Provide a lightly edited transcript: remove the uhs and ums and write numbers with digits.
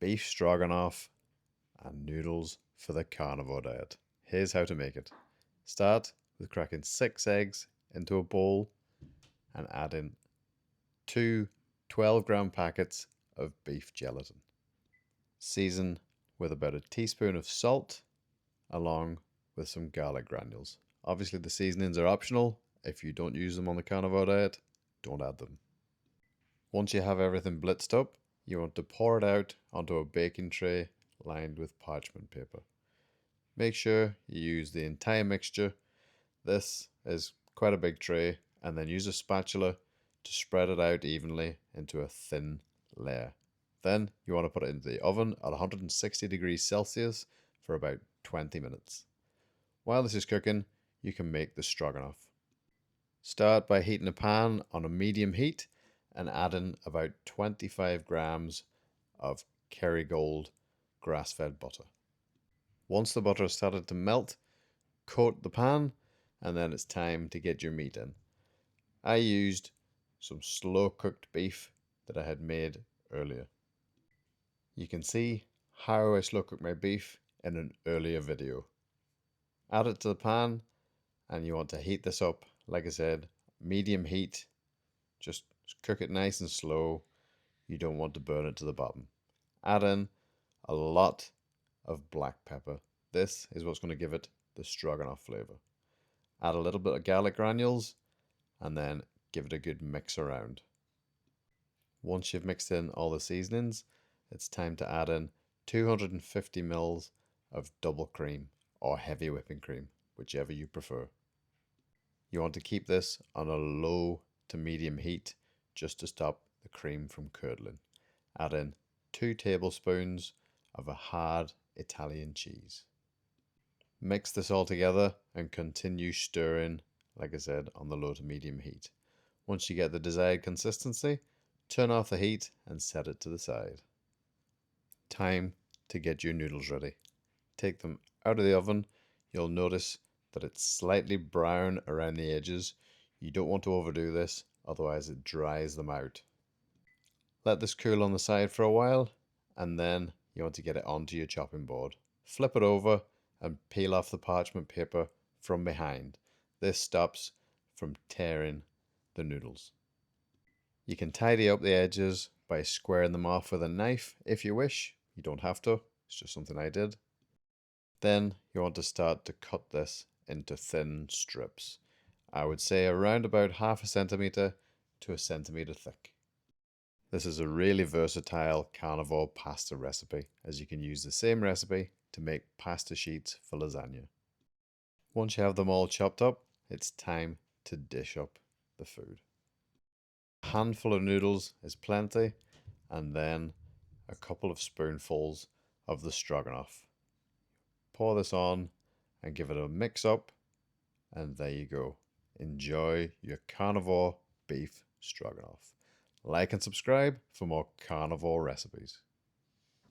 beef stroganoff and noodles for the carnivore diet. Here's how to make it. Start with cracking 6 eggs into a bowl and add in 2 12-gram packets of beef gelatin. Season with about a teaspoon of salt along with some garlic granules. Obviously the seasonings are optional. If you don't use them on the carnivore diet, don't add them. Once you have everything blitzed up, you want to pour it out onto a baking tray lined with parchment paper. Make sure you use the entire mixture. This is quite a big tray, and then use a spatula to spread it out evenly into a thin layer. Then you want to put it into the oven at 160 degrees Celsius for about 20 minutes. While this is cooking, you can make the stroganoff. Start by heating a pan on a medium heat and add in about 25 grams of Kerrygold grass-fed butter. Once the butter has started to melt, coat the pan, and then it's time to get your meat in. I used some slow cooked beef that I had made earlier. You can see how I slow cook my beef in an earlier video. Add it to the pan, and you want to heat this up, like I said, medium heat. Just cook it nice and slow. You don't want to burn it to the bottom. Add in a lot of black pepper. This is what's going to give it the stroganoff flavor. Add a little bit of garlic granules and then give it a good mix around. Once you've mixed in all the seasonings, it's time to add in 250 ml of double cream or heavy whipping cream, whichever you prefer. You want to keep this on a low to medium heat just to stop the cream from curdling. Add in 2 tablespoons of a hard Italian cheese. Mix this all together and continue stirring, like I said, on the low to medium heat. Once you get the desired consistency, turn off the heat and set it to the side. Time to get your noodles ready. Take them out of the oven. You'll notice that it's slightly brown around the edges. You don't want to overdo this, otherwise it dries them out. Let this cool on the side for a while, and then you want to get it onto your chopping board. Flip it over and peel off the parchment paper from behind. This stops from tearing the noodles. You can tidy up the edges by squaring them off with a knife if you wish. You don't have to, it's just something I did. Then you want to start to cut this into thin strips. I would say around about 1/2 centimeter to 1 centimeter thick. This is a really versatile carnivore pasta recipe, as you can use the same recipe to make pasta sheets for lasagna. Once you have them all chopped up, it's time to dish up the food. A handful of noodles is plenty, and then a couple of spoonfuls of the stroganoff. Pour this on and give it a mix up, and there you go. Enjoy your carnivore beef stroganoff. Like and subscribe for more carnivore recipes.